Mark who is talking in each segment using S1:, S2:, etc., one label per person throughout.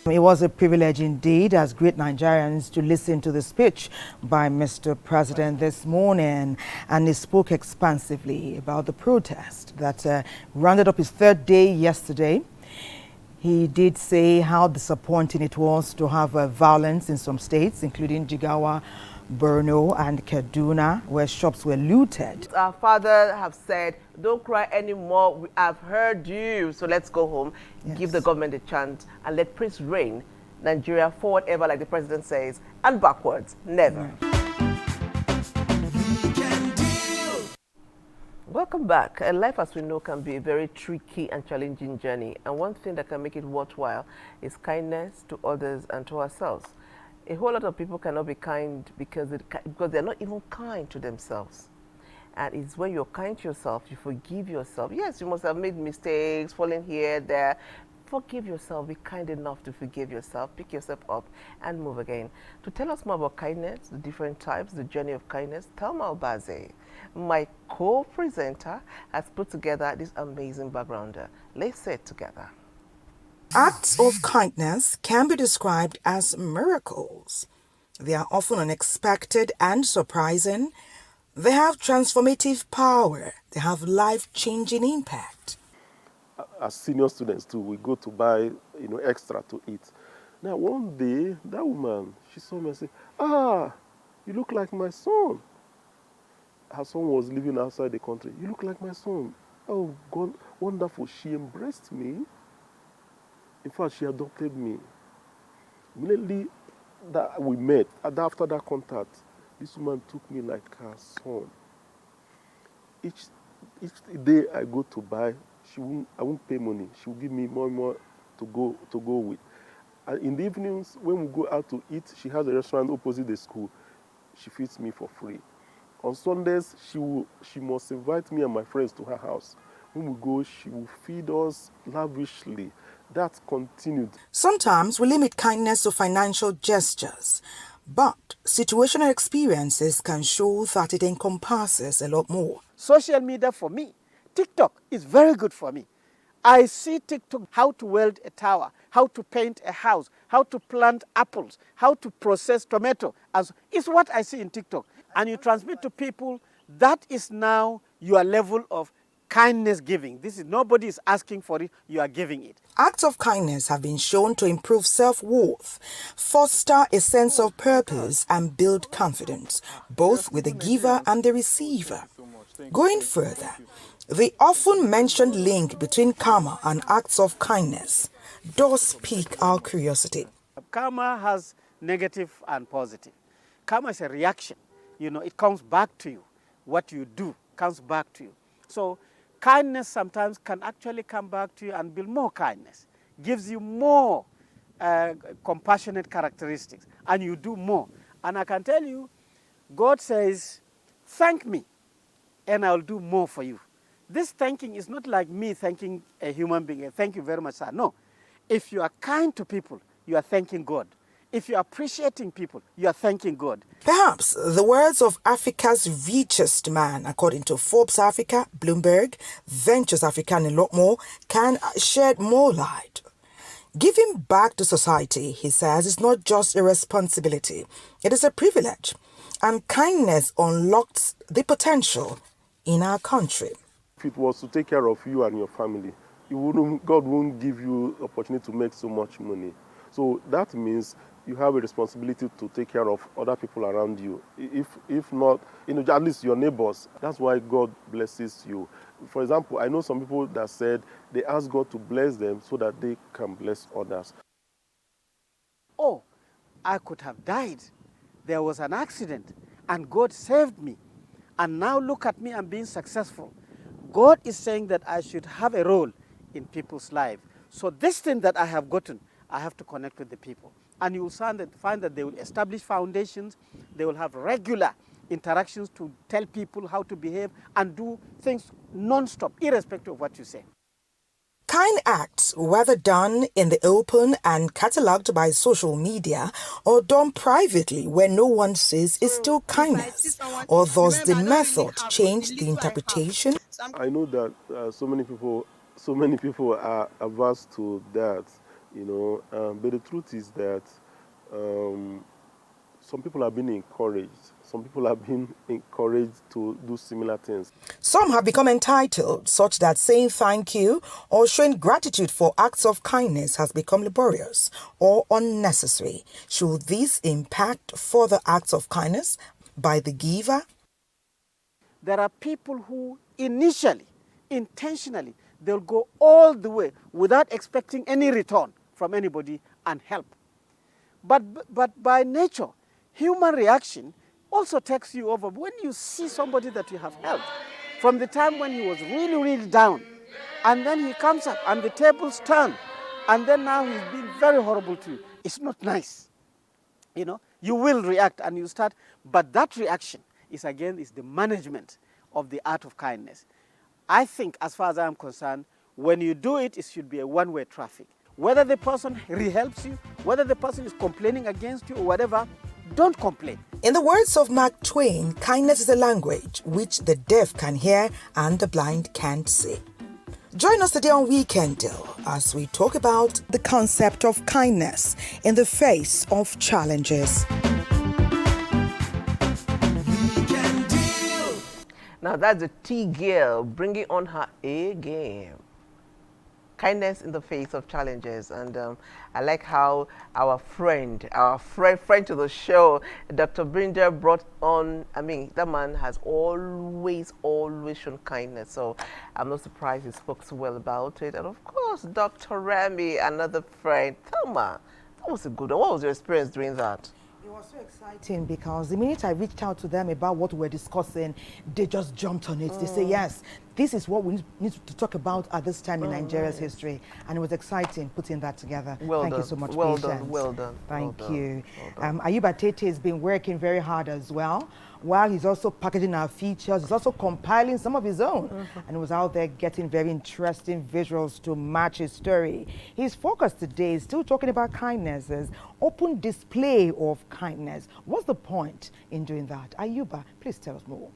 S1: It was a privilege indeed as great Nigerians to listen to the speech by Mr. President this morning, and he spoke expansively about the protest that rounded up his third day yesterday. He did say how disappointing it was to have violence in some states, including Jigawa, Borno and Kaduna, where shops were looted.
S2: Our father have said, don't cry anymore, I've heard you, so let's go home, yes. Give the government a chance and let Prince reign Nigeria forward ever, like the president says, and backwards, never. Welcome back. Life, as we know, can be a very tricky and challenging journey, and one thing that can make it worthwhile is kindness to others and to ourselves. A whole lot of people cannot be kind because they're not even kind to themselves. And it's when you're kind to yourself, you forgive yourself. Yes, you must have made mistakes, fallen here, there. Forgive yourself. Be kind enough to forgive yourself. Pick yourself up and move again. To tell us more about kindness, the different types, the journey of kindness, Thelma Albaze, my co-presenter, has put together this amazing backgrounder. Let's say it together.
S1: Acts of kindness can be described as miracles. They are often unexpected and surprising. They have transformative power. They have life-changing impact.
S3: As senior students too, we go to buy, extra to eat. Now one day, that woman, she saw me and said, "Ah, you look like my son." Her son was living outside the country. "You look like my son." Oh God, wonderful. She embraced me. In fact, she adopted me. Immediately that we met, after that contact, this woman took me like her son. Each day I go to buy, I won't pay money. She will give me more and more to go with. And in the evenings, when we go out to eat, she has a restaurant opposite the school. She feeds me for free. On Sundays, she must invite me and my friends to her house. When we go, she will feed us lavishly. That continued.
S1: Sometimes we limit kindness to financial gestures, but situational experiences can show that it encompasses a lot more.
S4: Social media for me, TikTok is very good for me. I see TikTok, how to weld a tower, how to paint a house, how to plant apples, how to process tomato. It's what I see in TikTok. And you transmit to people, that is now your level of kindness giving. Nobody is asking for it, you are giving it.
S1: Acts of kindness have been shown to improve self-worth, foster a sense of purpose, and build confidence, both with the giver and the receiver. Going further, the often mentioned link between karma and acts of kindness does pique our curiosity.
S4: Karma has negative and positive. Karma is a reaction. It comes back to you. What you do comes back to you. So kindness sometimes can actually come back to you and build more kindness, gives you more compassionate characteristics, and you do more. And I can tell you, God says, thank me, and I'll do more for you. This thanking is not like me thanking a human being, thank you very much, sir. No. If you are kind to people, you are thanking God. If you are appreciating people, you are thanking God.
S1: Perhaps the words of Africa's richest man, according to Forbes Africa, Bloomberg, Ventures Africa, and a lot more, can shed more light. Giving back to society, he says, is not just a responsibility, it is a privilege. And kindness unlocks the potential in our country.
S3: If it was to take care of you and your family, God wouldn't give you the opportunity to make so much money. So that means you have a responsibility to take care of other people around you. If not, at least your neighbors. That's why God blesses you. For example, I know some people that said they ask God to bless them so that they can bless others.
S4: oh, I could have died. There was an accident and God saved me. And now look at me, I'm being successful. God is saying that I should have a role in people's lives. So this thing that I have gotten, I have to connect with the people. And you will find that they will establish foundations, they will have regular interactions to tell people how to behave and do things non-stop, irrespective of what you say.
S1: Kind acts, whether done in the open and catalogued by social media or done privately where no one sees, is still kindness. Or does the method change the interpretation?
S3: I know that so many people are averse to that, but the truth is that some people are being encouraged. Some people are being encouraged to do similar things.
S1: Some have become entitled, such that saying thank you or showing gratitude for acts of kindness has become laborious or unnecessary. Should this impact further acts of kindness by the giver?
S4: There are people who initially, intentionally, they'll go all the way without expecting any return from anybody and help. But by nature, human reaction also takes you over. When you see somebody that you have helped, from the time when he was really, really down, and then he comes up and the tables turn, and then now he's being very horrible to you, it's not nice. You will react and you start, but that reaction is the management of the art of kindness. I think, as far as I'm concerned, when you do it, it should be a one-way traffic. Whether the person helps you, whether the person is complaining against you or whatever, don't complain.
S1: In the words of Mark Twain, kindness is a language which the deaf can hear and the blind can't see. Join us today on Weekend Deal as we talk about the concept of kindness in the face of challenges.
S2: Now that's the T-girl bringing on her A game. Kindness in the face of challenges. And I like how our friend to the show, Dr. Brinder, brought on, that man has always shown kindness. So I'm not surprised he spoke so well about it. And of course, Dr. Remy, another friend. Thelma, that was a good one. What was your experience doing that?
S1: It was so exciting because the minute I reached out to them about what we were discussing, they just jumped on it. They say, yes, this is what we need to talk about at this time in Nigeria's history. And it was exciting putting that together. Thank you so much,
S2: Well
S1: Patience.
S2: done, well done.
S1: Thank you.
S2: Well done.
S1: Ayuba Tete has been working very hard as well. While he's also packaging our features, he's also compiling some of his own. And was out there getting very interesting visuals to match his story. His focus today is still talking about kindness, as open display of kindness. What's the point in doing that? Ayuba, please tell us more.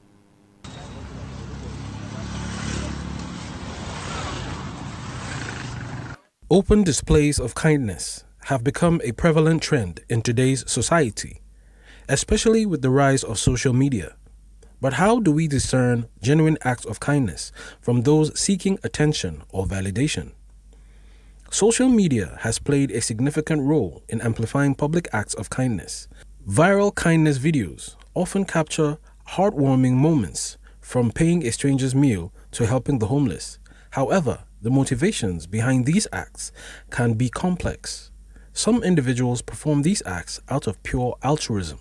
S5: Open displays of kindness have become a prevalent trend in today's society, especially with the rise of social media. But how do we discern genuine acts of kindness from those seeking attention or validation? Social media has played a significant role in amplifying public acts of kindness. Viral kindness videos often capture heartwarming moments, from paying a stranger's meal to helping the homeless. However, the motivations behind these acts can be complex. Some individuals perform these acts out of pure altruism,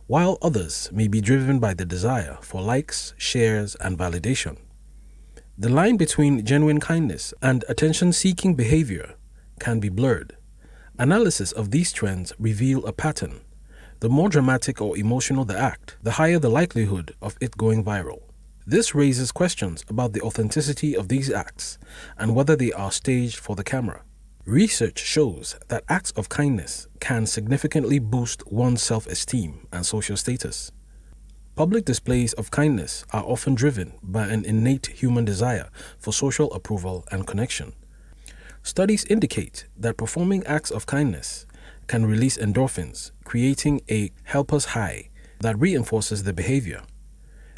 S5: while others may be driven by the desire for likes, shares, and validation. The line between genuine kindness and attention-seeking behavior can be blurred. Analysis of these trends reveal a pattern. The more dramatic or emotional the act, the higher the likelihood of it going viral. This raises questions about the authenticity of these acts and whether they are staged for the camera. Research shows that acts of kindness can significantly boost one's self-esteem and social status. Public displays of kindness are often driven by an innate human desire for social approval and connection. Studies indicate that performing acts of kindness can release endorphins, creating a helper's high that reinforces the behavior.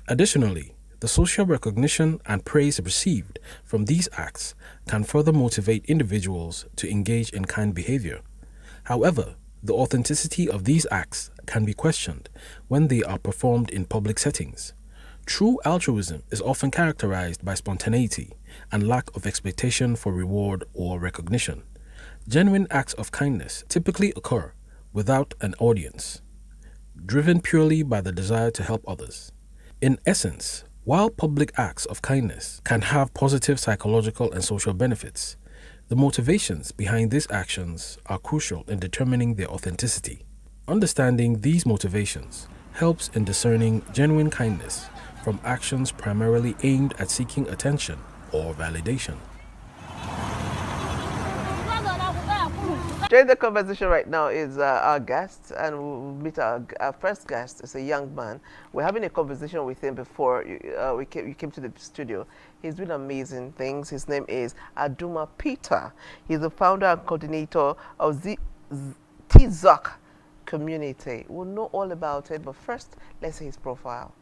S5: Additionally, the social recognition and praise received from these acts can further motivate individuals to engage in kind behavior. However, the authenticity of these acts can be questioned when they are performed in public settings. True altruism is often characterized by spontaneity and lack of expectation for reward or recognition. Genuine acts of kindness typically occur without an audience, driven purely by the desire to help others. In essence, while public acts of kindness can have positive psychological and social benefits, the motivations behind these actions are crucial in determining their authenticity. Understanding these motivations helps in discerning genuine kindness from actions primarily aimed at seeking attention or validation.
S2: During the conversation right now is our guest, and we'll meet our first guest. It's a young man. We're having a conversation with him before you came to the studio. He's doing amazing things. His name is Aduma Peter. He's the founder and coordinator of TZOC community. We'll know all about it, but first, let's see his profile.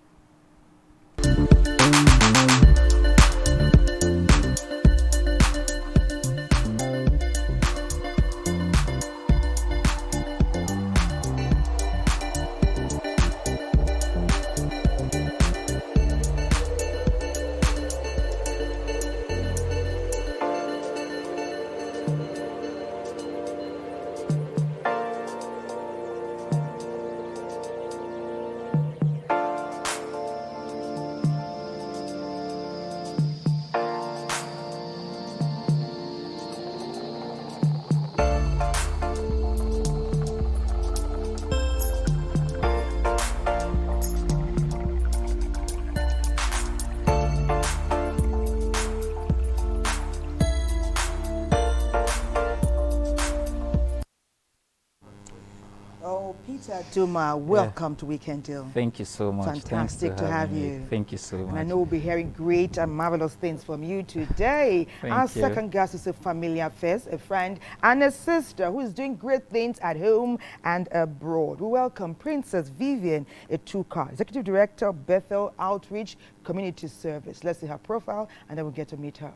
S1: Aduma, welcome to Weekend Deal.
S6: Thank you so much.
S1: Fantastic to have you.
S6: Thank you so much.
S1: And I know we'll be hearing great and marvelous things from you today. Our second guest is a familiar face, a friend and a sister who is doing great things at home and abroad. We welcome Princess Vivian Etuka, Executive Director, Bethel Outreach Community Service. Let's see her profile and then we'll get to meet her.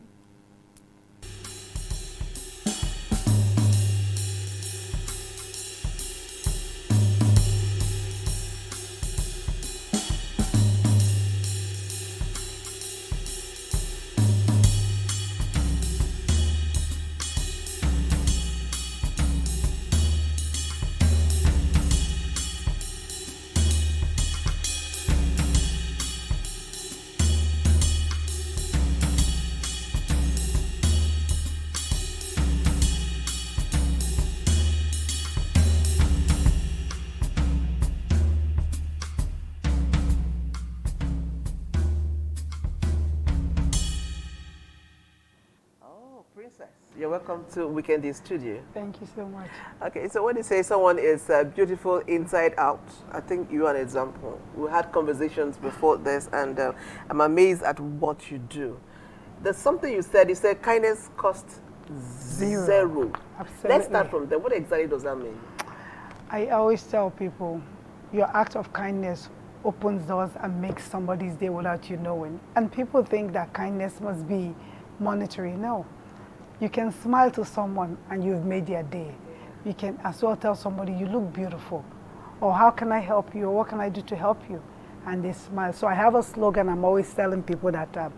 S2: You're welcome to Weekend Day Studio.
S7: Thank you so much.
S2: Okay, so when you say someone is beautiful inside out, I think you're an example. We had conversations before this, and I'm amazed at what you do. There's something you said kindness costs zero.
S7: Absolutely.
S2: Let's start from there. What exactly does that mean?
S7: I always tell people, your act of kindness opens doors and makes somebody's day without you knowing. And people think that kindness must be monetary. No. You can smile to someone and you've made their day. You can as well tell somebody, you look beautiful. Or how can I help you? Or what can I do to help you? And they smile. So I have a slogan I'm always telling people that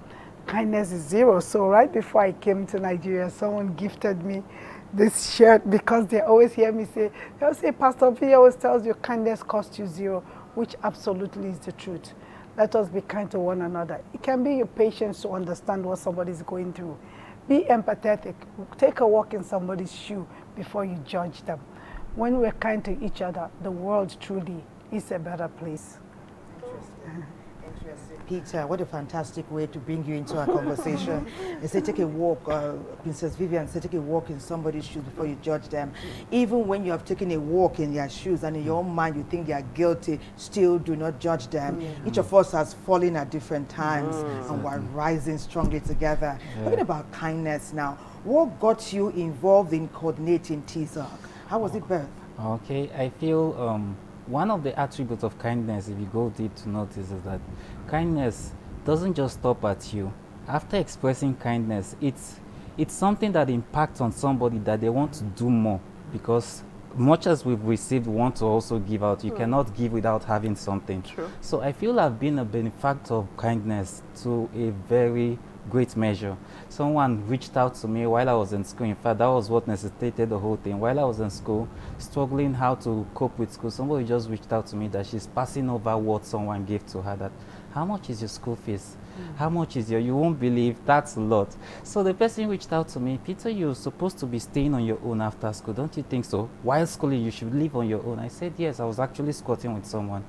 S7: kindness is zero. So right before I came to Nigeria, someone gifted me this shirt because they always hear me say, they'll say, Pastor V always tells you kindness costs you zero, which absolutely is the truth. Let us be kind to one another. It can be your patience to understand what somebody's going through. Be empathetic. Take a walk in somebody's shoe before you judge them. When we're kind to each other, the world truly is a better place.
S1: Interesting. Peter, what a fantastic way to bring you into our conversation. They say take a walk, Princess Vivian said take a walk in somebody's shoes before you judge them. Even when you have taken a walk in their shoes and in your own mind you think they are guilty, still do not judge them. Each of us has fallen at different times and we're rising strongly together. Talking about kindness now, what got you involved in coordinating TZOC? How was it birthed?
S6: Okay, I feel one of the attributes of kindness, if you go deep to notice, is that kindness doesn't just stop at you. After expressing kindness, it's something that impacts on somebody that they want to do more, because much as we've received, we want to also give out. You cannot give without having something.
S2: True.
S6: So I feel I've been a benefactor of kindness to a very great measure. Someone reached out to me while I was in school. In fact, that was what necessitated the whole thing. While I was in school, struggling how to cope with school, somebody just reached out to me that she's passing over what someone gave to her. That, how much is your school fees? How much is your, you won't believe, that's a lot. So the person reached out to me, Peter, you're supposed to be staying on your own after school, don't you think so? While schooling, you should live on your own. I said, yes, I was actually squatting with someone.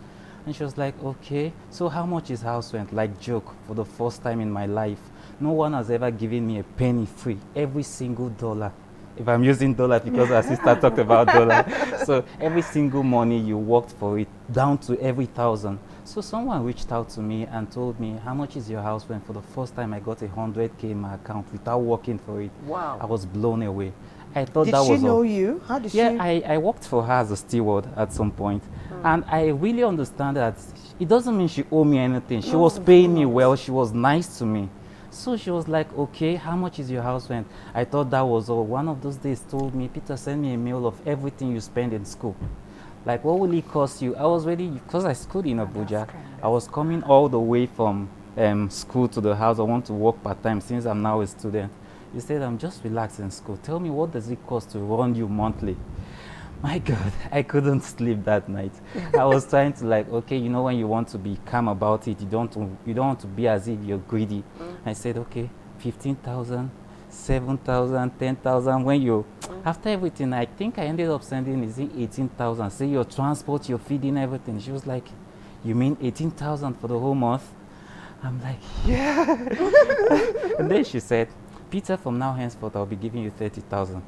S6: And she was like, okay, so how much is house rent? Like, joke, for the first time in my life. No one has ever given me a penny free, every single dollar. If I'm using dollar because our sister talked about dollar. So every single money you worked for it, down to every thousand. So someone reached out to me and told me, how much is your house rent? For the first time I got 100K in my account without working for it.
S2: Wow.
S6: I was blown away. I thought
S1: Did
S6: that
S1: she
S6: was
S1: know you? How did
S6: yeah,
S1: she?
S6: I worked for her as a steward at some point. And I really understand that it doesn't mean she owed me anything. She was paying me well. She was nice to me. So she was like, okay, how much is your house rent? I thought that was all. One of those days told me, Peter, send me a mail of everything you spend in school. Like, what will it cost you? I was ready, because I schooled in Abuja. I was coming all the way from school to the house. I want to work part-time since I'm now a student. He said, I'm just relaxed in school. Tell me, what does it cost to run you monthly? My God, I couldn't sleep that night. I was trying to like, okay, you know when you want to be calm about it, you don't want to be as if you're greedy. I said, okay, 15,000, 7,000, 10,000. When you, after everything, I think I ended up sending, is it 18,000? Say your transport, your feeding, everything. She was like, you mean 18,000 for the whole month? I'm like, yeah. And then she said, Peter, from now henceforth, I'll be giving you 30,000.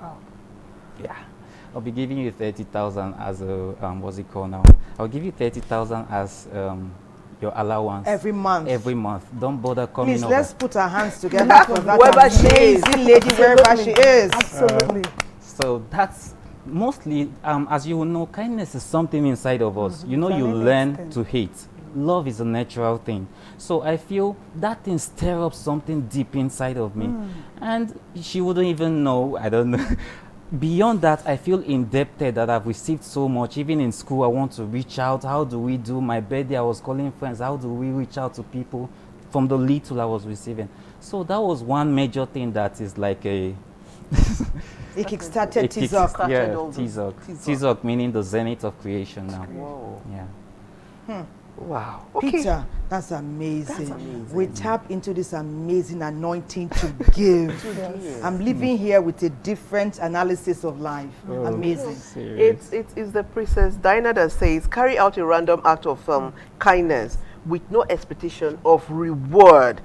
S7: Wow.
S6: Yeah. I'll be giving you 30,000 as a, what's it called now? I'll give you 30,000 as your allowance.
S1: Every month.
S6: Every month. Don't bother coming
S1: Please,
S6: over.
S1: let's put our hands together for that
S2: Wherever she is.
S1: amazing lady, wherever she is.
S7: Absolutely.
S6: So that's mostly, as you know, kindness is something inside of us. You know,
S7: It's
S6: you
S7: an innate
S6: learn
S7: thing.
S6: to hate. Love is a natural thing. So I feel that thing stir up something deep inside of me. And she wouldn't even know, I don't know. Beyond that, I feel indebted that I've received so much. Even in school, I want to reach out. How do we do my birthday? I was calling friends. How do we reach out to people from the little I was receiving? So that was one major thing that is like a...
S1: It kickstarted
S6: a kick-
S1: Tizok.
S6: Yeah,
S2: all the-
S6: Tizok.
S2: Tizok.
S6: Tizok meaning the zenith of creation now.
S2: Whoa.
S6: Yeah.
S2: Wow. Okay.
S1: Peter, that's amazing.
S2: That's amazing.
S1: We tap into this amazing anointing to give. I'm living here with a different analysis of life. Amazing.
S6: Serious.
S2: It's the Princess Diana that says, carry out a random act of kindness with no expectation of reward.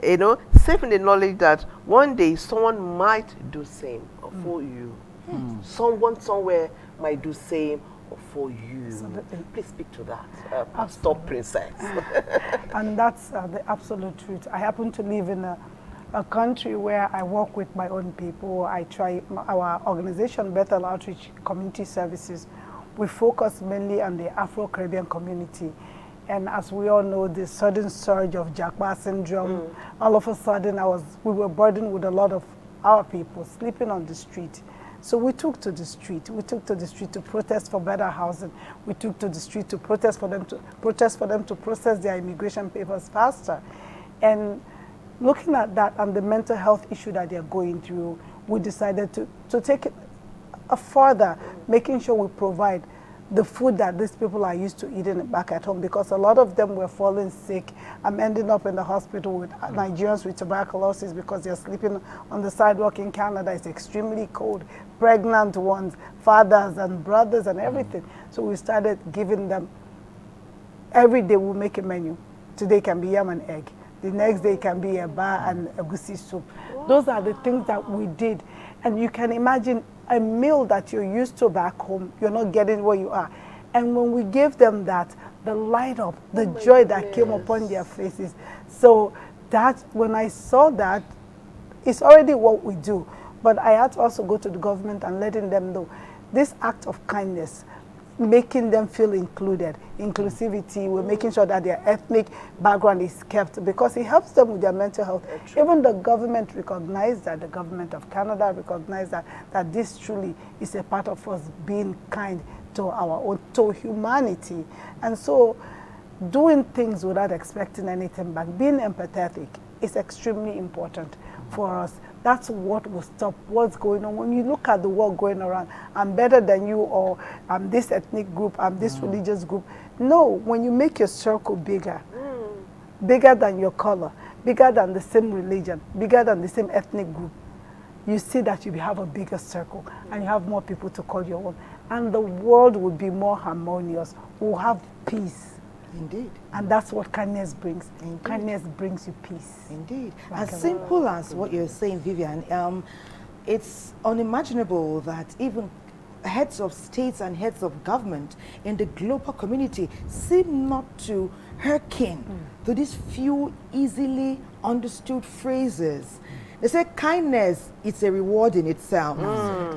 S2: You know, safe in the knowledge that one day someone might do same for you. Someone somewhere might do same for you.
S7: Absolutely.
S2: Please speak to that, Pastor Princess.
S7: And that's the absolute truth. I happen to live in a country where I work with my own people. I try, our organization, Bethel Outreach Community Services, we focus mainly on the Afro-Caribbean community. And as we all know, the sudden surge of Jacques syndrome, all of a sudden we were burdened with a lot of our people sleeping on the street. So we took to the street. We took to the street to protest for better housing. We took to the street to protest for them to process their immigration papers faster. And looking at that and the mental health issue that they're going through, we decided to take it further, making sure we provide the food that these people are used to eating back at home, because a lot of them were falling sick. I'm ending up in the hospital with Nigerians with tuberculosis because they're sleeping on the sidewalk in Canada. It's extremely cold. Pregnant ones, fathers and brothers and everything. So we started giving them, every day we'll make a menu. Today can be yam and egg. The next day can be a bar and egusi soup. Those are the things that we did. And you can imagine a meal that you're used to back home, you're not getting where you are. And when we gave them that, the light up, the joy that came upon their faces. So that, when I saw that, it's already what we do. But I had to also go to the government and letting them know this act of kindness making them feel included. Inclusivity, we're making sure that their ethnic background is kept because it helps them with their mental health. Even the government recognized that, the government of Canada recognized that this truly is a part of us being kind to our own, to humanity. And so doing things without expecting anything back, being empathetic is extremely important for us. That's what will stop what's going on. When you look at the world going around, I'm better than you, or I'm this ethnic group, I'm this religious group. No, when you make your circle bigger, bigger than your color, bigger than the same religion, bigger than the same ethnic group, you see that you have a bigger circle and you have more people to call your own. And the world will be more harmonious. We'll have peace.
S1: Indeed.
S7: And that's what kindness brings.
S1: Indeed.
S7: Kindness brings you peace.
S1: Indeed.
S7: Like
S1: As simple as what you're saying, Vivian, it's unimaginable that even heads of states and heads of government in the global community seem not to hearken to these few easily understood phrases. They say kindness is a reward in itself.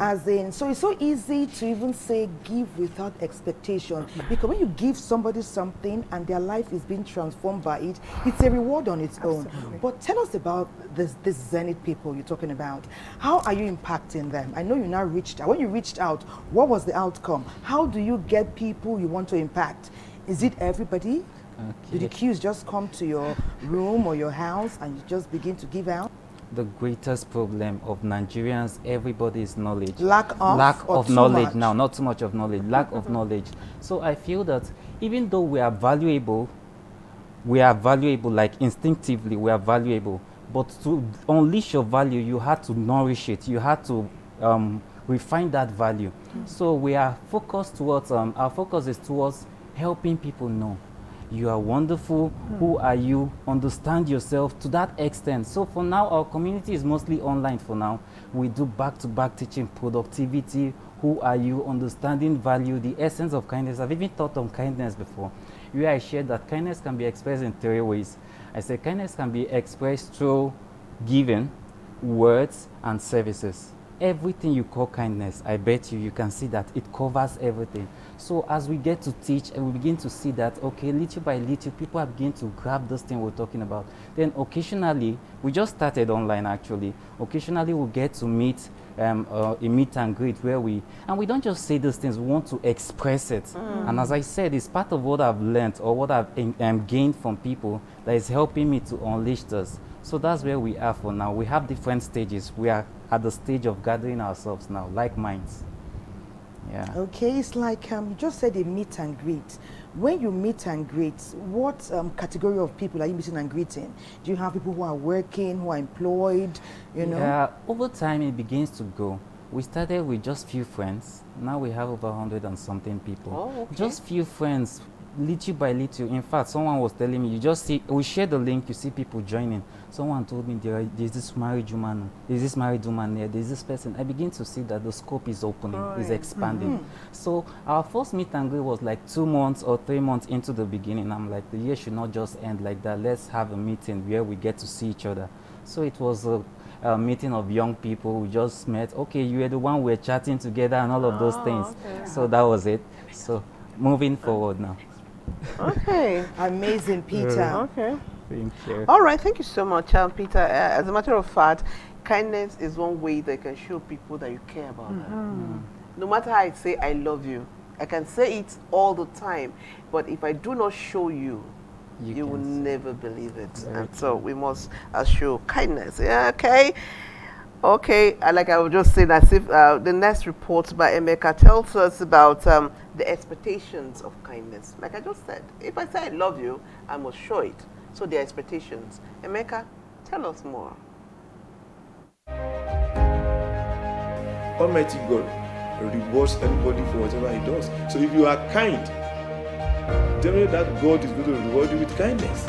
S1: As in, so it's so easy to even say give without expectation. Because when you give somebody something and their life is being transformed by it, it's a reward on its own. But tell us about this Zenith people you're talking about. How are you impacting them? I know you now reached out. When you reached out, what was the outcome? How do you get people you want to impact? Is it everybody? Do the queues just come to your room or your house and you just begin to give out?
S6: The greatest problem of Nigerians, everybody is knowledge.
S1: Lack of
S6: knowledge
S1: much?
S6: now, not too much of knowledge, lack of knowledge. So I feel that even though we are valuable like instinctively, we are valuable. But to unleash your value, you have to nourish it. You have to refine that value. So we are focused towards, our focus is towards helping people know. You are wonderful. Who are you? Understand yourself to that extent. So for now, our community is mostly online for now. We do back-to-back teaching, productivity. Who are you? Understanding value, the essence of kindness. I've even taught on kindness before. Where I shared that kindness can be expressed in 3 ways. I said kindness can be expressed through giving, words, and services. Everything you call kindness, I bet you can see that it covers everything. So as we get to teach and we begin to see that, okay, little by little, people are beginning to grab this thing we're talking about. Then occasionally, we just started online actually. Occasionally we'll get to meet a meet and greet where we don't just say these things, we want to express it. And as I said, it's part of what I've learned or what I've gained from people that is helping me to unleash this. So that's where we are for now. We have different stages. We are at the stage of gathering ourselves now, like minds. Yeah.
S1: Okay, it's like you just said a meet and greet. When you meet and greet, what category of people are you meeting and greeting? Do you have people who are working, who are employed, you know?
S6: Yeah, over time it begins to go. We started with just few friends. Now we have over 100 and something people.
S2: Oh, okay.
S6: Just few friends, little by little. In fact, someone was telling me, you just see, we share the link, you see people joining. Someone told me there's this married woman there, there's this person. I begin to see that the scope is opening, is expanding. So our first meet and greet was like 2 months or 3 months into the beginning. I'm like, the year should not just end like that. Let's have a meeting where we get to see each other. So it was a meeting of young people. We just met. Okay, you were the one we were chatting together and all of those things.
S2: Okay.
S6: So that was it. So moving forward now.
S2: Okay.
S1: Amazing, Peter.
S2: Okay.
S6: Thank you.
S2: All right. Thank you so much, Peter. As a matter of fact, kindness is one way that you can show people that you care about them. No matter how I say I love you, I can say it all the time, but if I do not show you, you will never believe it. And so we must show kindness. Yeah, okay. Okay, like I was just saying, as if the next report by Emeka tells us about the expectations of kindness. Like I just said, if I say I love you, I must show it. So the expectations. Emeka, tell us more.
S8: Almighty God rewards anybody for whatever he does. So if you are kind, generally that God is going to reward you with kindness.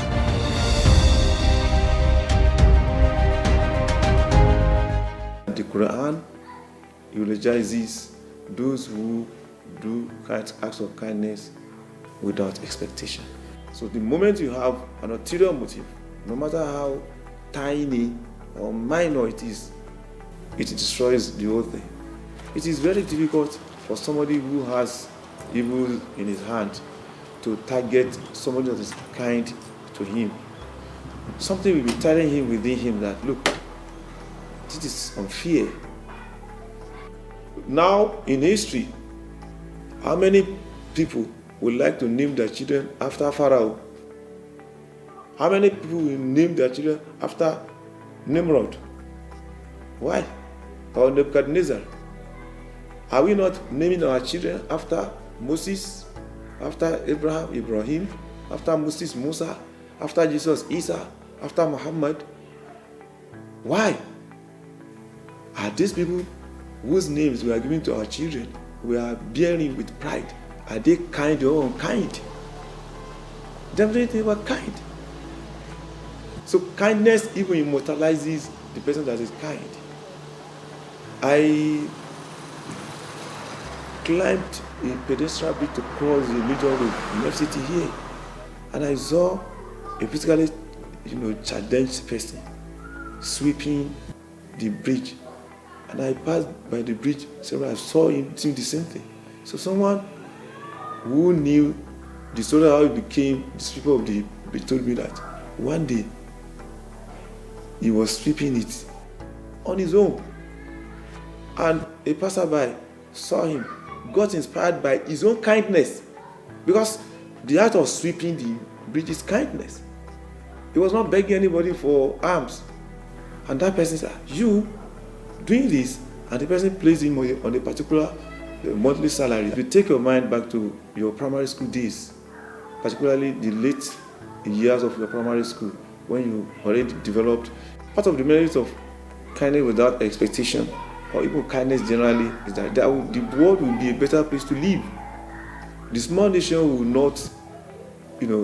S8: The Quran eulogizes those who do acts of kindness without expectation. So the moment you have an ulterior motive, no matter how tiny or minor it is, it destroys the whole thing. It is very difficult for somebody who has evil in his hand to target somebody that is kind to him. Something will be telling him within him that, look, this is unfair. Now, in history, how many people would like to name their children after Pharaoh? How many people will name their children after Nimrod? Why? Or Nebuchadnezzar? Are we not naming our children after Moses, after Ibrahim, after Moses, Musa, after Jesus, Isa, after Muhammad? Why? Are these people whose names we are giving to our children, we are bearing with pride, are they kind or unkind? Definitely they were kind. So kindness even immortalizes the person that is kind. I climbed a pedestrian bridge to cross the major road in FCT here, and I saw a physically, challenged person sweeping the bridge. And I passed by the bridge several times. I saw him doing the same thing. So someone who knew the story how he became the sweeper of the bridge told me that one day he was sweeping it on his own. And a passerby saw him, got inspired by his own kindness, because the act of sweeping the bridge is kindness. He was not begging anybody for alms. And that person said, you doing this, and the person placed him on a particular monthly salary. If you take your mind back to your primary school days, particularly the late years of your primary school, when you already developed, part of the merits of kindness without expectation, or even kindness generally, is that the world will be a better place to live. The small nation will not,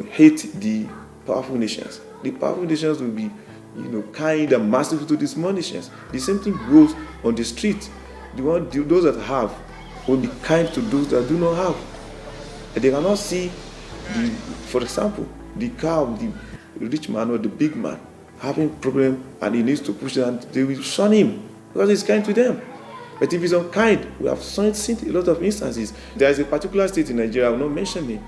S8: hate the powerful nations. The powerful nations will be, kind and merciful to the small nations. The same thing goes on the street. Those that have will be kind to those that do not have. And they cannot see, for example, the car of the rich man or the big man having problem and he needs to push them, they will shun him because he's kind to them. But if he's unkind, we have seen a lot of instances. There is a particular state in Nigeria, I will not mention it.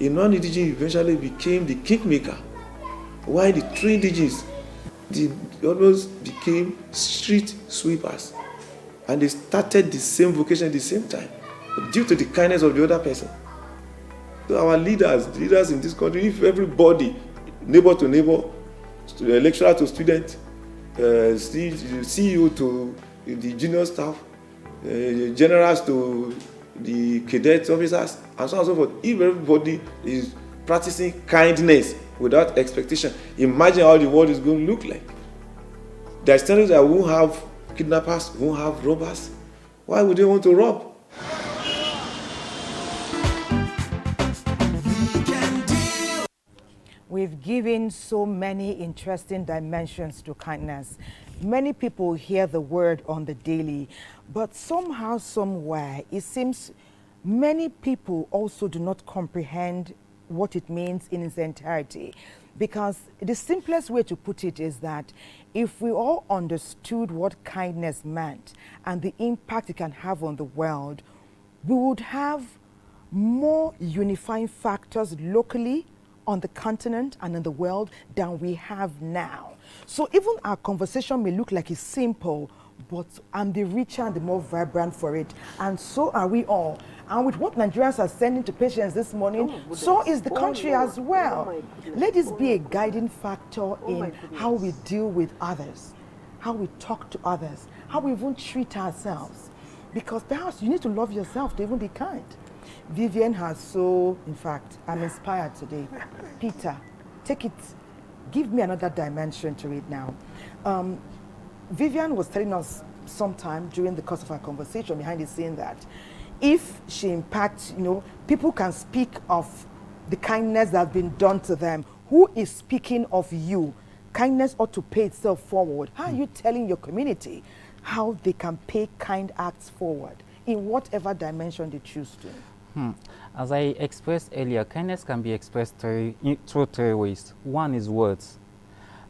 S8: A non-indigene eventually became the kingmaker, while the three indigenes, they almost became street sweepers. And they started the same vocation at the same time, due to the kindness of the other person. So our leaders in this country, if everybody, neighbor to neighbor, lecturer to student, CEO to the junior staff, generals to the cadet officers, and so on and so forth. If everybody is practicing kindness without expectation, imagine how the world is going to look like. There are standards that won't have kidnappers, won't have robbers. Why would they want to rob?
S1: We've given so many interesting dimensions to kindness. Many people hear the word on the daily, but somehow, somewhere, it seems many people also do not comprehend what it means in its entirety. Because the simplest way to put it is that if we all understood what kindness meant and the impact it can have on the world, we would have more unifying factors locally, on the continent and in the world than we have now. So even our conversation may look like it's simple, but I'm the richer and the more vibrant for it. And so are we all. And with what Nigerians are sending to patients this morning, so is the country as well. Let this be a guiding factor in how we deal with others, how we talk to others, how we even treat ourselves. Because perhaps you need to love yourself to even be kind. Vivian has in fact, I'm inspired today. Peter, take it, give me another dimension to it now. Vivian was telling us sometime during the course of our conversation behind the scene that if she impacts, people can speak of the kindness that has been done to them. Who is speaking of you? Kindness ought to pay itself forward. How are you telling your community how they can pay kind acts forward in whatever dimension they choose to?
S6: As I expressed earlier, kindness can be expressed through three ways. One is words.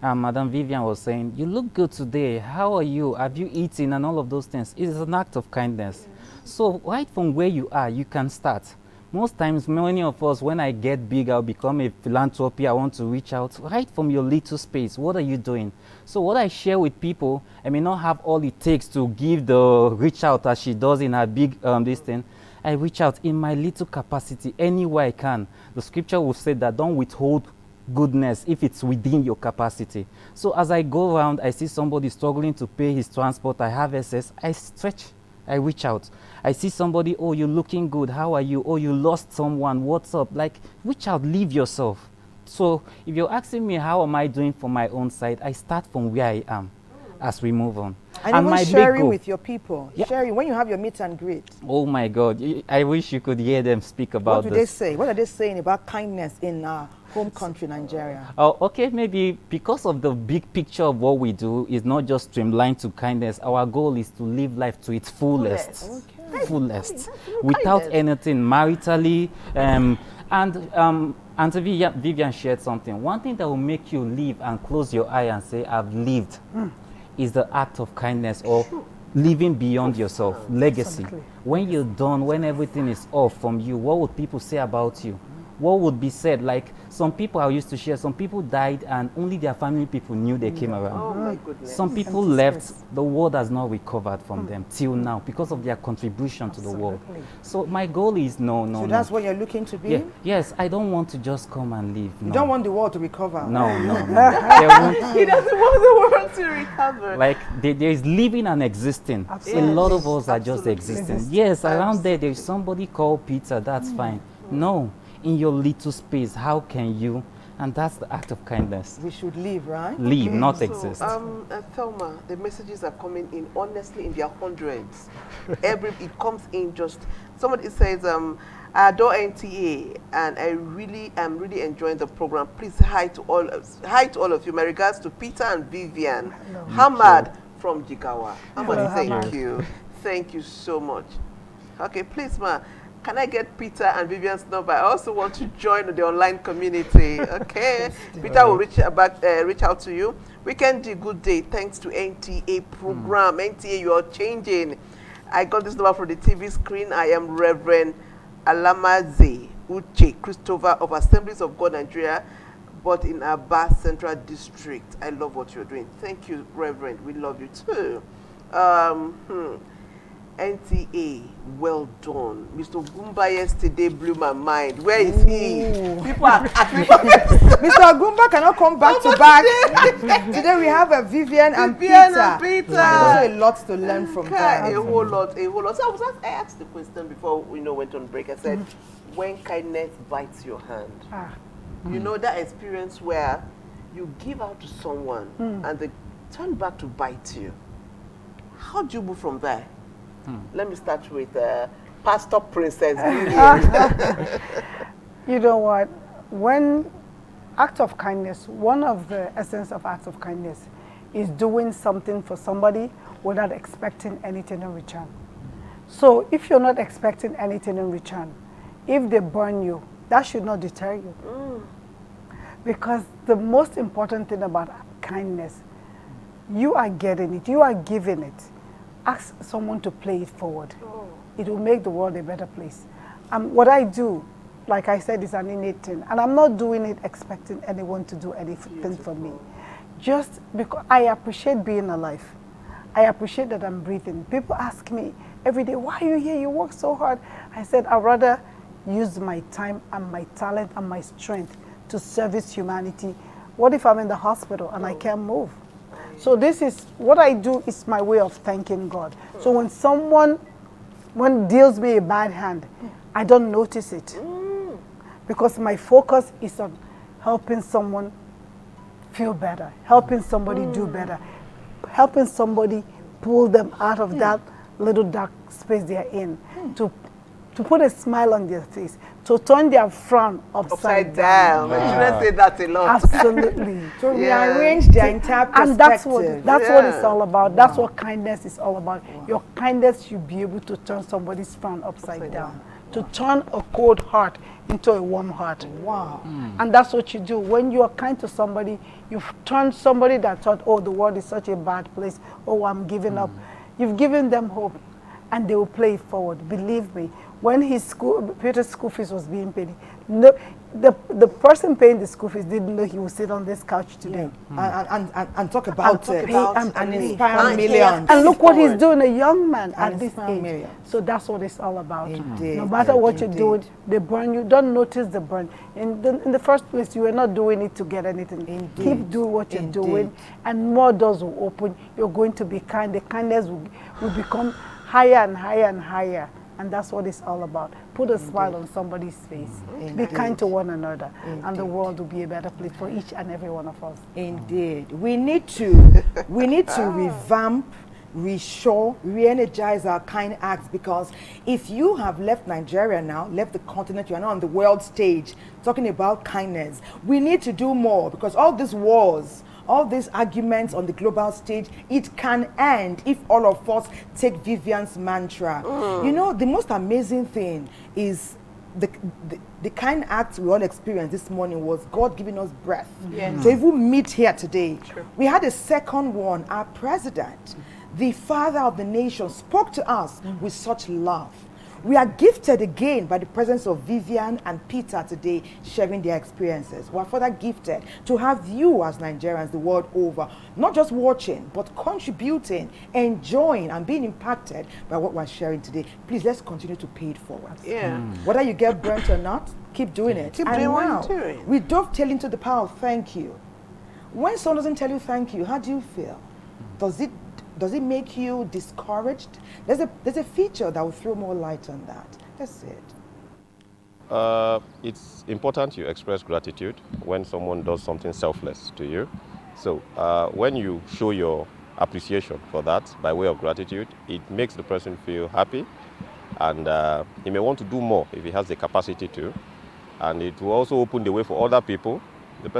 S6: Madam Vivian was saying, you look good today, how are you, have you eaten, and all of those things. It is an act of kindness. So right from where you are, you can start. Most times, many of us, when I get big, I'll become a philanthropy. I want to reach out right from your little space. What are you doing? So what I share with people, I may not have all it takes to give the reach out as she does in her big this thing. I reach out in my little capacity, any way I can. The scripture will say that don't withhold goodness if it's within your capacity. So as I go around, I see somebody struggling to pay his transport. I have access. I stretch. I reach out. I see somebody, oh, you're looking good. How are you? Oh, you lost someone. What's up? Like, reach out, leave yourself. So if you're asking me how am I doing for my own side, I start from where I am as we move on.
S1: And even
S6: my
S1: sharing
S6: big goal,
S1: with your people.
S6: Yeah.
S1: Sharing, when you have your meet and greet.
S6: oh my God, I wish you could hear them speak about
S1: What do
S6: this.
S1: they say? What are they saying about kindness in our home country, Nigeria?
S6: Oh, okay, maybe because of the big picture of what we do is not just streamlined to kindness. Our goal is to live life to its fullest.
S1: Okay.
S6: Fullest. Without anything maritally. Auntie Vivian shared something. One thing that will make you live and close your eye and say, I've lived, is the act of kindness or living beyond yourself, legacy.
S7: Absolutely.
S6: When you're done, when everything is off from you, what would people say about you? What would be said? Like some people I used to share, some people died and only their family people knew they came around.
S2: Oh my goodness.
S6: Some people left, the world has not recovered from them till now because of their contribution to the world. So my goal is no.
S1: So that's what you're looking to be?
S6: Yeah, yes, I don't want to just come and leave.
S1: You
S6: No.
S1: don't want the world to recover?
S6: No. There won't-
S2: He doesn't want the world to recover.
S6: like there is living and existing.
S7: Absolutely.
S6: A lot of us are just
S2: Absolutely.
S6: existing. Yes, around there's somebody called Peter, that's fine. No, in your little space, how can you? And that's the act of kindness.
S1: We should live, right?
S6: Live, not
S2: So,
S6: exist.
S2: Thelma, the messages are coming in honestly in their hundreds. It comes in just. Somebody says, I adore NTA, and I really am really enjoying the program. Please hi to all of you. My regards to Peter and Vivian. Hamad from Jigawa. Hamad, thank you so much. Okay, please, ma. Can I get Peter and Vivian's number? I also want to join the online community. Okay, Peter will reach out to you. Weekend good day. Thanks to NTA Programme. NTA, you are changing. I got this number from the TV screen. I am Reverend Alamaze Uche Christopher of Assemblies of God Nigeria, but in Aba Central District. I love what you're doing. Thank you, Reverend. We love you too. NTA, well done. Mr. Gumba yesterday blew my mind. Where is he? People are
S1: Mr. Agumba cannot come back to back. Today we have a Vivian and Peter.
S2: And Peter.
S1: There's also a lot to learn from them.
S2: A whole lot. So I asked the question before we went on break. I said, when kindness bites your hand, you know that experience where you give out to someone and they turn back to bite you. How do you move from there? Let me start with Pastor Princess.
S7: You know what? When act of kindness, one of the essence of acts of kindness is doing something for somebody without expecting anything in return. So if you're not expecting anything in return, if they burn you, that should not deter you. Because the most important thing about kindness, you are getting it, you are giving it. Ask someone to play it forward. It will make the world a better place. What I do, like I said, is an innate thing. And I'm not doing it expecting anyone to do anything for me. Just because I appreciate being alive. I appreciate that I'm breathing. People ask me every day, why are you here? You work so hard. I said, I'd rather use my time and my talent and my strength to service humanity. What if I'm in the hospital and I can't move? So this is, what I do is my way of thanking God. So when someone deals me a bad hand, I don't notice it. Because my focus is on helping someone feel better, helping somebody do better, helping somebody pull them out of that little dark space they're in, to put a smile on their face, to turn their frown upside down.
S2: But you don't say that a lot.
S7: Absolutely.
S1: To rearrange their entire perspective.
S7: And that's what it's all about. That's what kindness is all about. Your kindness should be able to turn somebody's frown upside down. To turn a cold heart into a warm heart.
S1: Wow.
S7: And that's what you do. When you are kind to somebody, you've turned somebody that thought, oh, the world is such a bad place. Oh, I'm giving up. You've given them hope. and they will play it forward. Believe me, when Peter's school fees was being paid, no, the person paying the school fees didn't know he would sit on this couch today.
S1: And talk about it.
S7: And
S1: inspire millions.
S7: And look what he's doing, a young man at this age.
S1: Millions.
S7: So that's what it's all about.
S1: Indeed.
S7: No matter what you're
S1: Indeed.
S7: doing, they burn you. Don't notice the burn. In the first place, you are not doing it to get anything.
S1: Indeed.
S7: Keep doing what you're
S1: Indeed.
S7: doing, and more doors will open. You're going to be kind. The kindness will become higher and higher and higher. And that's what it's all about. Put a smile on somebody's face. Be kind to one another. And the world will be a better place for each and every one of us.
S1: Indeed. We need to revamp, reshore, re-energize our kind acts, because if you have left Nigeria now, left the continent, you are now on the world stage talking about kindness. We need to do more, because all these wars, all these arguments on the global stage, it can end if all of us take Vivian's mantra. You know, the most amazing thing is the kind act we all experienced this morning was God giving us breath. To even meet here today. We had a second one. Our president, the father of the nation, spoke to us with such love. We are gifted again by the presence of Vivian and Peter today, sharing their experiences. We are further gifted to have you as Nigerians the world over, not just watching, but contributing, enjoying, and being impacted by what we're sharing today. Please, let's continue to pay it forward. Whether you get burnt or not, keep doing it.
S2: Keep
S1: And
S2: doing what
S1: now,
S2: you're doing.
S1: we dovetail into the power of thank you. When someone doesn't tell you thank you, how do you feel? Does it make you discouraged? There's a feature that will throw more light on that. That's it.
S9: It's important you express gratitude when someone does something selfless to you. So when you show your appreciation for that by way of gratitude, it makes the person feel happy, and he may want to do more if he has the capacity to. And it will also open the way for other people,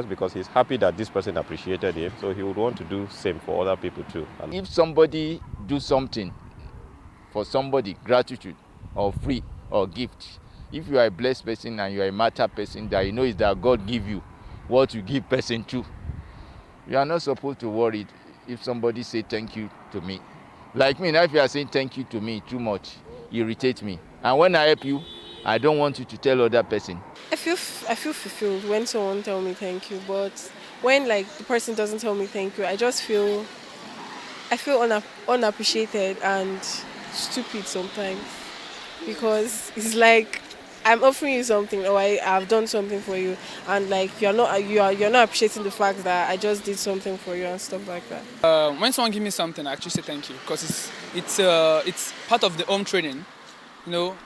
S9: because he's happy that this person appreciated him, so he would want to do same for other people too. And
S10: if somebody do something for somebody, gratitude or free or gift, if you are a blessed person and you are a matter person, that you know is that God give you what you give person to, you are not supposed to worry if somebody say thank you to me. Like me now, if you are saying thank you to me too much, you irritate me, and when I help you, I don't want you to tell other person.
S11: I feel fulfilled when someone tell me thank you, but when like the person doesn't tell me thank you, I feel unappreciated and stupid sometimes, because it's like I'm offering you something, or I've done something for you, and like you're not appreciating the fact that I just did something for you and stuff like that.
S12: When someone gives me something, I actually say thank you, because it's part of the home training. You know,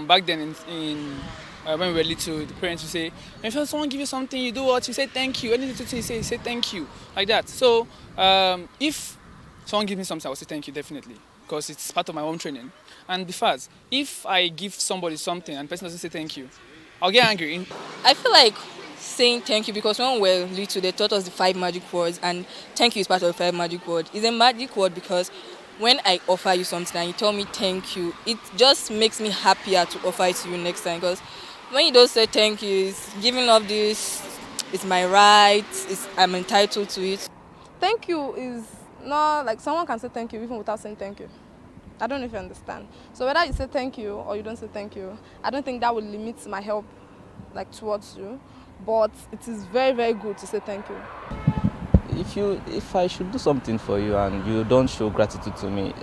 S12: back then when we were little, the parents would say, if someone give you something, you do what? You say thank you. Anything you say thank you, like that. So if someone gives me something, I will say thank you, definitely, because it's part of my home training. And besides, if I give somebody something and the person doesn't say thank you, I'll get angry.
S13: I feel like saying thank you, because when we were little, they taught us the 5 magic words, and thank you is part of the 5 magic words. It's a magic word because when I offer you something and you tell me thank you, it just makes me happier to offer it to you next time. Because when you don't say thank you, it's giving up this, it's my right, I'm entitled to it.
S14: Thank you is not like someone can say thank you even without saying thank you. I don't know if you understand. So whether you say thank you or you don't say thank you, I don't think that will limit my help like towards you. But it is very, very good to say thank you.
S6: If I should do something for you and you don't show gratitude to me,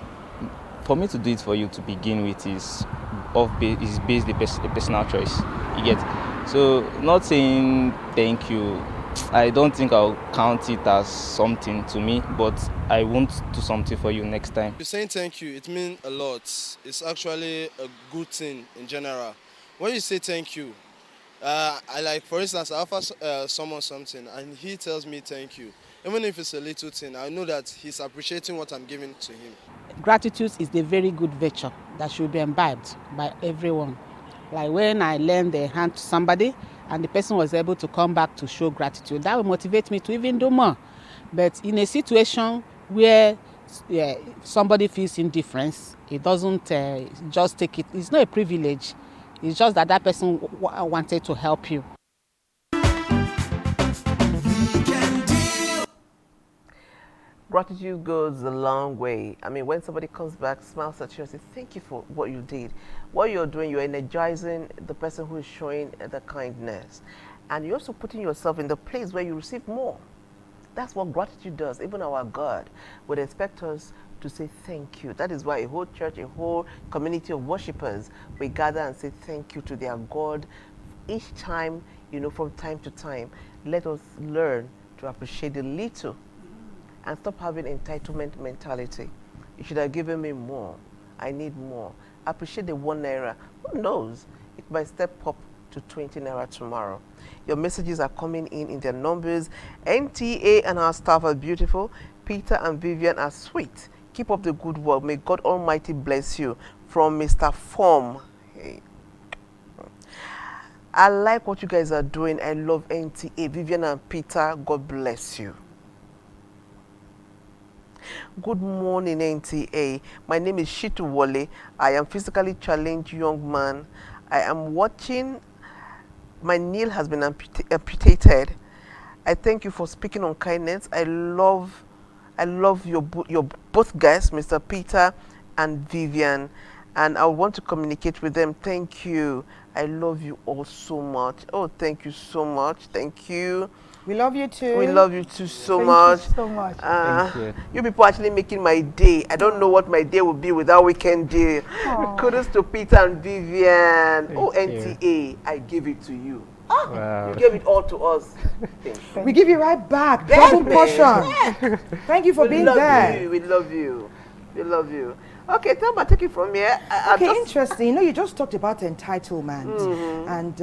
S6: for me to do it for you to begin with is based a personal choice. You get? So not saying thank you, I don't think I'll count it as something to me, but I won't do something for you next time.
S15: You're saying thank you, it means a lot. It's actually a good thing in general. When you say thank you, for instance, I offer someone something and he tells me thank you. Even if it's a little thing, I know that he's appreciating what I'm giving to him.
S16: Gratitude is a very good virtue that should be imbibed by everyone. Like when I lend a hand to somebody and the person was able to come back to show gratitude, that will motivate me to even do more. But in a situation where somebody feels indifference, it doesn't just take it. It's not a privilege. It's just that person wanted to help you.
S2: Gratitude goes a long way. I mean, when somebody comes back, smiles at you and says, thank you for what you did. What you're doing, you're energizing the person who is showing the kindness. And you're also putting yourself in the place where you receive more. That's what gratitude does. Even our God would expect us to say thank you. That is why a whole church, a whole community of worshippers, we gather and say thank you to their God each time, from time to time. Let us learn to appreciate the little and stop having entitlement mentality. You should have given me more. I need more. Appreciate the 1 naira. Who knows? It might step up to 20 naira tomorrow. Your messages are coming in their numbers. NTA and our staff are beautiful. Peter and Vivian are sweet. Keep up the good work. May God Almighty bless you. From Mr. Form. Hey. I like what you guys are doing. I love NTA. Vivian and Peter, God bless you. Good morning, NTA. My name is Shitu Wole. I am physically challenged young man. I am watching. My nail has been amputated. I thank you for speaking on kindness. I love your both guys, Mr. Peter and Vivian, and I want to communicate with them. Thank you. I love you all so much. Oh, thank you so much. Thank you.
S1: We love you too.
S2: We love you too so
S7: Thank
S2: much.
S7: you so much.
S6: Thank you.
S2: You people actually making my day. I don't know what my day would be without Weekend Day. Kudos to Peter and Vivian. NTA, I give it to you.
S6: Wow.
S2: You gave it all to us.
S1: We give you right back.
S2: Yes,
S1: Double portion. Thank you for being there.
S2: We love you. We love you. Okay, Tamba, take it from here.
S1: Interesting. You just talked about entitlement, and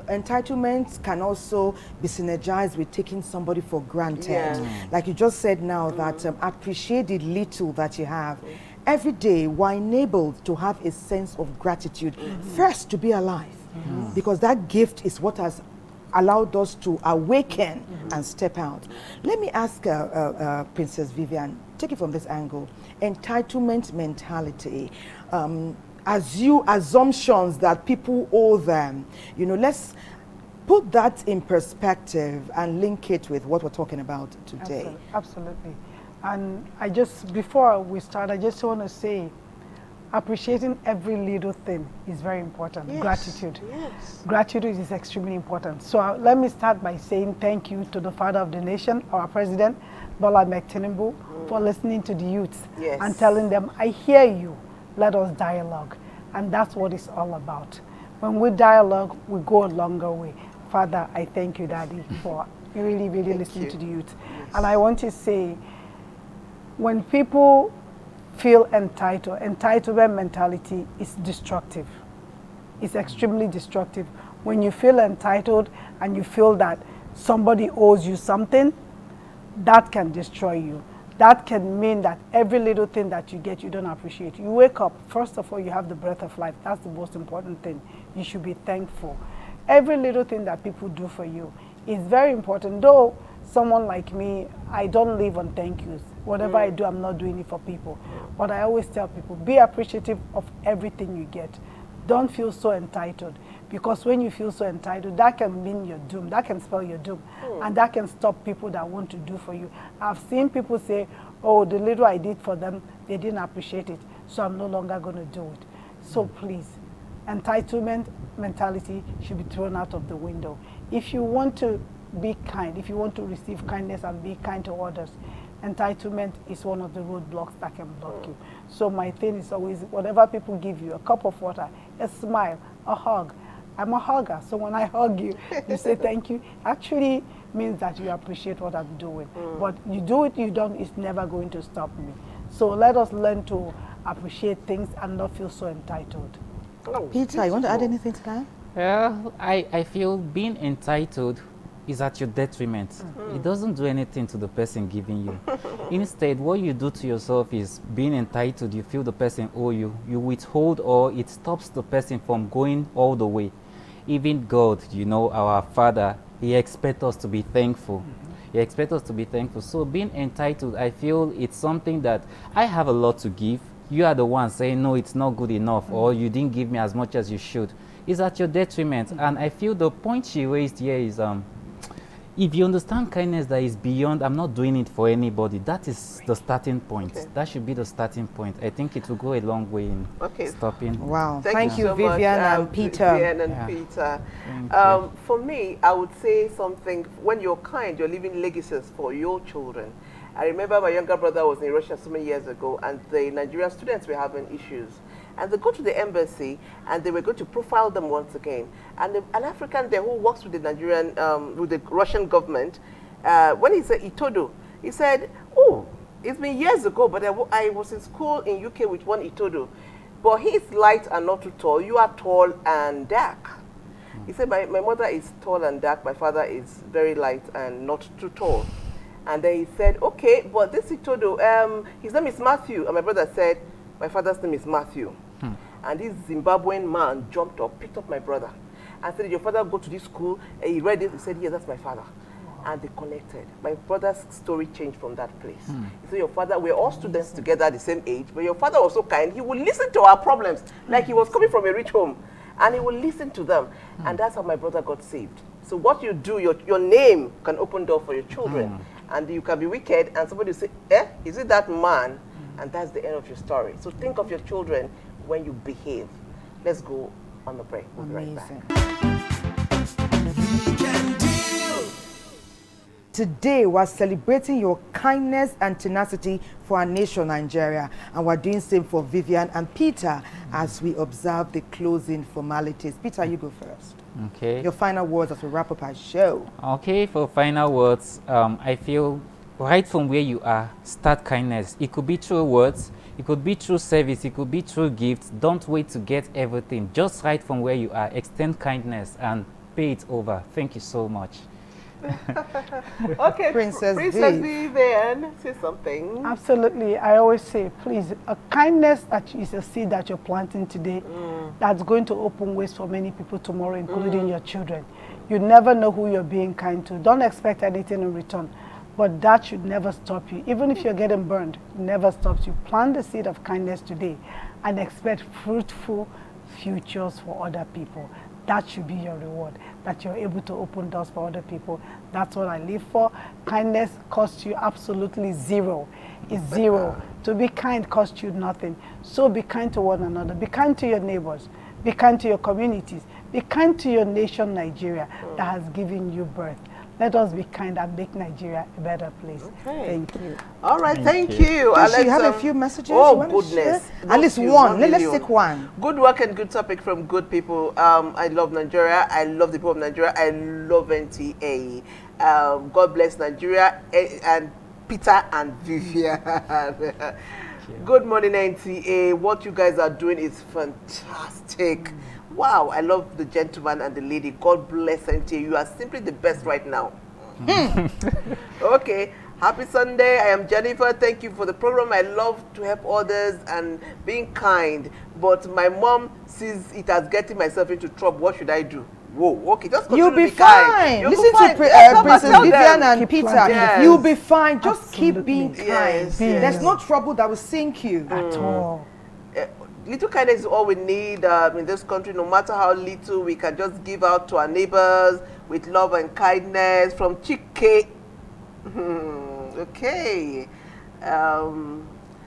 S1: entitlements can also be synergized with taking somebody for granted.
S2: Yeah.
S1: Like you just said now, that appreciate the little that you have. Every day, we're enabled to have a sense of gratitude. First, to be alive, because that gift is what has allowed us to awaken and step out. Let me ask Princess Vivian, take it from this angle. Entitlement mentality, assumptions that people owe them. Let's put that in perspective and link it with what we're talking about today.
S7: Absolutely. And before we start, I just want to say, appreciating every little thing is very important.
S2: Yes.
S7: Gratitude.
S2: Yes.
S7: Gratitude is extremely important. So let me start by saying thank you to the father of the nation, our president, Bola Tinubu, for listening to the youth and telling them, I hear you, let us dialogue. And that's what it's all about. When we dialogue, we go a longer way. Father, I thank you, Daddy, for really, really listening to the youth. Yes. And I want to say, when people feel entitled, entitlement mentality is destructive. It's extremely destructive. When you feel entitled and you feel that somebody owes you something, that can destroy you. That can mean that every little thing that you get, you don't appreciate. You wake up, first of all, you have the breath of life. That's the most important thing. You should be thankful. Every little thing that people do for you is very important. Though someone like me, I don't live on thank yous. Whatever I do, I'm not doing it for people. But I always tell people, be appreciative of everything you get. Don't feel so entitled. Because when you feel so entitled, that can mean your doom. That can spell your doom. And that can stop people that want to do for you. I've seen people say, oh, the little I did for them, they didn't appreciate it, so I'm no longer going to do it. So please, entitlement mentality should be thrown out of the window. If you want to be kind, if you want to receive kindness and be kind to others, entitlement is one of the roadblocks that can block you. So my thing is always, whatever people give you, a cup of water, a smile, a hug. I'm a hugger, so when I hug you, you say thank you, actually means that you appreciate what I'm doing. But you do it, you don't, it's never going to stop me. So let us learn to appreciate things and not feel so entitled.
S1: Peter, you want to add anything to that?
S6: Yeah, I feel being entitled is at your detriment. It doesn't do anything to the person giving you. Instead, what you do to yourself is being entitled, you feel the person owe you, you withhold, or it stops the person from going all the way. Even God, our Father, He expects us to be thankful. He expects us to be thankful. So being entitled, I feel it's something that I have a lot to give. You are the one saying, no, it's not good enough, or you didn't give me as much as you should. It's at your detriment. And I feel the point she raised here is, if you understand kindness that is beyond, I'm not doing it for anybody, that is the starting point.
S2: Okay.
S6: That should be the starting point. I think it will go a long way in stopping.
S1: Wow.
S2: Thank you so
S1: Vivian
S2: much,
S1: and Peter.
S2: Vivian and
S6: Yeah.
S2: Peter.
S6: Thank you.
S2: For me, I would say something, when you're kind, you're leaving legacies for your children. I remember my younger brother was in Russia so many years ago, and the Nigerian students were having issues. And they go to the embassy, and they were going to profile them once again. And an African there who works with the Nigerian, with the Russian government, when he said Itodo, he said, oh, it's been years ago, but I was in school in UK with one Itodo. But he is light and not too tall. You are tall and dark. He said, my mother is tall and dark. My father is very light and not too tall. And then he said, okay, but this Itodo, his name is Matthew. And my brother said, my father's name is Matthew. And this Zimbabwean man jumped up, picked up my brother, and said, did your father go to this school? And he read it, he said, yes, that's my father. And they connected. My brother's story changed from that place. He said, your father, we're all students together at the same age, but your father was so kind, he would listen to our problems, like he was coming from a rich home, and he would listen to them. And that's how my brother got saved. So what you do, your name can open doors for your children. And you can be wicked, and somebody will say, is it that man? And that's the end of your story. So think of your children when you behave. Let's go on the break. We'll be right back.
S1: Today, we're celebrating your kindness and tenacity for our nation, Nigeria. And we're doing same for Vivian and Peter as we observe the closing formalities. Peter, you go first.
S6: Okay.
S1: Your final words as we wrap up our show.
S6: Okay, for final words, I feel right from where you are, start kindness. It could be through words, it could be through service, it could be through gifts. Don't wait to get everything. Just right from where you are, extend kindness and pay it over. Thank you so much.
S2: Okay,
S1: Princess
S2: Vivian, say something.
S7: Absolutely. I always say, please, a kindness that is a seed that you're planting today, that's going to open ways for many people tomorrow, including your children. You never know who you're being kind to. Don't expect anything in return. But that should never stop you. Even if you're getting burned, it never stops you. Plant the seed of kindness today and expect fruitful futures for other people. That should be your reward, that you're able to open doors for other people. That's what I live for. Kindness costs you absolutely zero. It's zero. To be kind costs you nothing. So be kind to one another. Be kind to your neighbors. Be kind to your communities. Be kind to your nation, Nigeria, that has given you birth. Let us be kind and make Nigeria a better place.
S2: Okay.
S7: Thank you.
S2: All right, thank you.
S1: Does she have a few messages?
S2: Oh,
S1: you want to
S2: goodness.
S1: share? At least one. Let's take one.
S2: Good work and good topic from good people. I love Nigeria. I love the people of Nigeria. I love NTA. God bless Nigeria and Peter and Vivian. Good morning, NTA. What you guys are doing is fantastic. Wow, I love the gentleman and the lady. God bless NTA. You are simply the best right now. Okay. Happy Sunday. I am Jennifer. Thank you for the program. I love to help others and being kind. But my mom sees it as getting myself into trouble. What should I do? Whoa, okay, just continue
S1: You'll be
S2: to be kind.
S1: fine.
S2: You'll
S1: Listen
S2: be fine.
S1: to
S2: Yes,
S1: Princess
S2: tell
S1: Vivian
S2: them.
S1: and
S7: Keep
S1: Peter.
S7: planting.
S2: Yes.
S1: You'll be fine. Just keep
S7: Absolutely.
S1: being kind.
S2: Yes,
S1: There's
S2: yes.
S1: no trouble that will sink you.
S7: At all.
S2: Little kindness is all we need in this country. No matter how little, we can just give out to our neighbors with love and kindness. From Chike. Okay.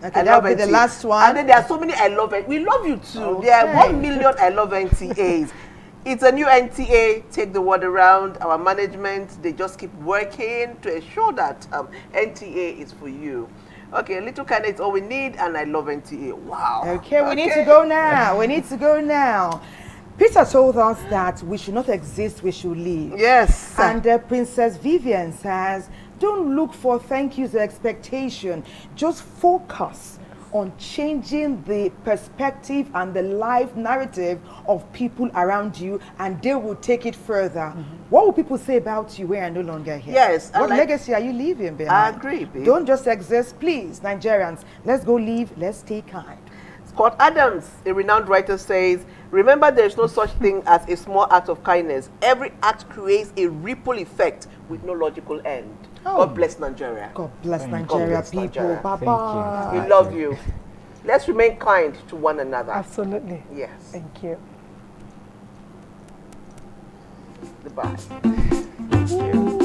S1: Okay,
S2: I
S1: that'll
S2: love
S1: be the
S2: NTA.
S1: last one.
S2: And then there are so many I love it. We love you too.
S1: Okay.
S2: There are 1 million I love NTAs. It's a new NTA. Take the word around. Our management, they just keep working to ensure that NTA is for you. Okay, little kindness is all we need, and I love NTA. Wow.
S1: Okay, we need to go now. We need to go now. Peter told us that we should not exist, we should live.
S2: Yes.
S1: And Princess Vivian says, don't look for thank yous or expectation. Just focus on changing the perspective and the life narrative of people around you, and they will take it further. What will people say about you when you're no longer here?
S2: Yes.
S1: What legacy are you leaving behind?
S2: I agree, babe.
S1: Don't just exist, please, Nigerians. Let's go live, let's stay kind.
S2: Scott Adams, a renowned writer, says, remember there is no such thing as a small act of kindness. Every act creates a ripple effect with no logical end. God bless Nigeria.
S1: God bless
S2: God
S1: Nigeria,
S2: bless
S1: people.
S2: Nigeria.
S1: Bye-bye.
S2: We love you. Let's remain kind to one another.
S7: Absolutely.
S2: Yes.
S7: Thank you.
S2: Goodbye. Thank you.